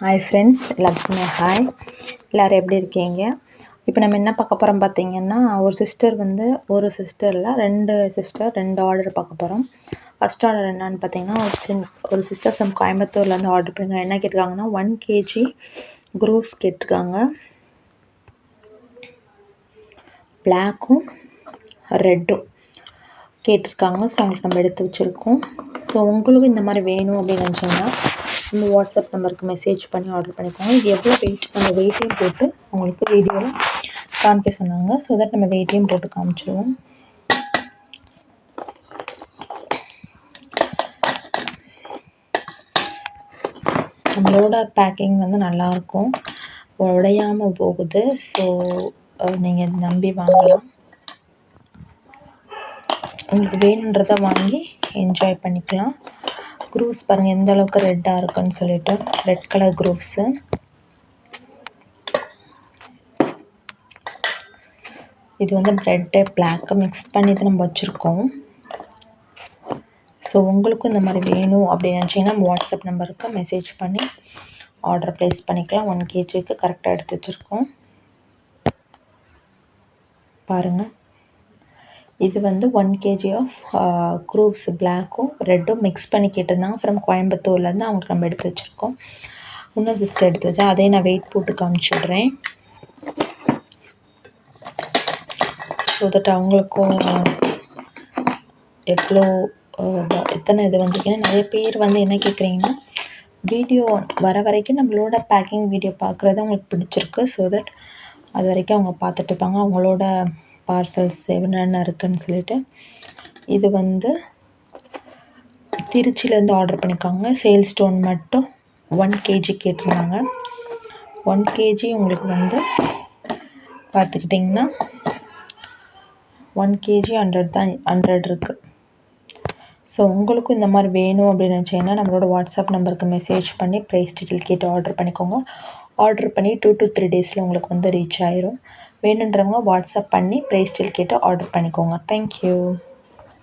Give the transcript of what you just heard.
Hi friends, எல்லாத்துக்குமே hi. எல்லோரும் எப்படி இருக்கீங்க? இப்போ நம்ம என்ன பார்க்க போகிறோம் பார்த்தீங்கன்னா, ஒரு சிஸ்டர் இல்லை, 2 ஆர்டர் பார்க்க போகிறோம். ஃபஸ்ட் ஆர்டர் என்னன்னு பார்த்தீங்கன்னா, ஒரு சிஸ்டர் ஃப்ரம் கோயம்புத்தூர்லேருந்து ஆர்டர் பண்ணுங்க. என்ன கேட்டிருக்காங்கன்னா 1 kg குரூப்ஸ் கேட்டிருக்காங்க. பிளாக்கும் ரெட்டும் கேட்டிருக்காங்க. ஸோ அவங்களுக்கு நம்ம எடுத்து வச்சுருக்கோம். ஸோ உங்களுக்கு இந்த மாதிரி வேணும் அப்படின்னு நினச்சிங்கன்னா நம்ம வாட்ஸ்அப் நம்பருக்கு மெசேஜ் பண்ணி ஆர்டர் பண்ணிக்கோங்க. இது எவ்வளோ வெயிட், நம்ம வெயிட்டையும் போட்டு உங்களுக்கு வீடியோவில் காமிக்க சொன்னாங்க. ஸோ தட் நம்ம வெயிட்டையும் போட்டு காமிச்சிடுவோம். நம்மளோட பேக்கிங் நல்லாயிருக்கும், உடையாமல் போகுது. ஸோ நீங்கள் நம்பி வாங்கலாம். உங்களுக்கு வேணுன்றதை வாங்கி என்ஜாய் பண்ணிக்கலாம். குரூப்ஸ் பாருங்கள் எந்த அளவுக்கு ரெட்டாக இருக்குன்னு சொல்லிட்டு, ரெட் கலர் குரூப்ஸு. இது ரெட்டு பிளாக்கு மிக்ஸ் பண்ணி தான் நம்ம வச்சுருக்கோம். ஸோ உங்களுக்கும் இந்த மாதிரி வேணும் அப்படின்னு நினச்சிங்கன்னா வாட்ஸ்அப் நம்பருக்கு மெசேஜ் பண்ணி ஆர்டர் ப்ளேஸ் பண்ணிக்கலாம். 1 kgக்கு கரெக்டாக எடுத்து வச்சுருக்கோம். பாருங்கள், இது 1 kg ஆஃப் குரூப்ஸ் பிளாக்கும் ரெட்டும் மிக்ஸ் பண்ணி கேட்டிருந்தாங்க ஃப்ரம் கோயம்புத்தூர்லேருந்து. அவங்களுக்கு நம்ம எடுத்து வச்சுருக்கோம். இன்னும் சிஸ்டர் எடுத்து வச்சா அதே நான் வெயிட் போட்டு காமிச்சிடுறேன். ஸோ தட் அவங்களுக்கும் எத்தனை இது வந்திருக்கீங்கன்னா, நிறைய பேர் என்ன கேட்குறீங்கன்னா, வீடியோ வர வரைக்கும் நம்மளோட பேக்கிங் வீடியோ பார்க்குறது அவங்களுக்கு பிடிச்சிருக்கு. ஸோ தட் அது வரைக்கும் அவங்க பார்த்துட்டு இருப்பாங்க அவங்களோட பார்சல்ஸ் என்னென்ன இருக்குதுன்னு சொல்லிட்டு. இது திருச்சியிலேருந்து ஆர்டர் பண்ணியிருக்காங்க. சேல் ஸ்டோன் மட்டும் 1 kg கேட்டிருந்தாங்க. 1 kg உங்களுக்கு பார்த்துக்கிட்டிங்கன்னா 1 kg 100 இருக்குது. ஸோ உங்களுக்கும் இந்த மாதிரி வேணும் அப்படின்னு நினச்சிங்கன்னா நம்மளோட வாட்ஸ்அப் நம்பருக்கு மெசேஜ் பண்ணி ப்ரைஸ் டீட்டெயில் கேட்டு ஆர்டர் பண்ணிக்கோங்க. ஆர்டர் பண்ணி 2 to 3 டேஸில் உங்களுக்கு ரீச் ஆயிரும். வேணுன்றவங்க வாட்ஸ்அப் பண்ணி ப்ரைஸ் டீட்டெயில் கேட்டு ஆர்டர் பண்ணிக்கோங்க. தேங்க்யூ.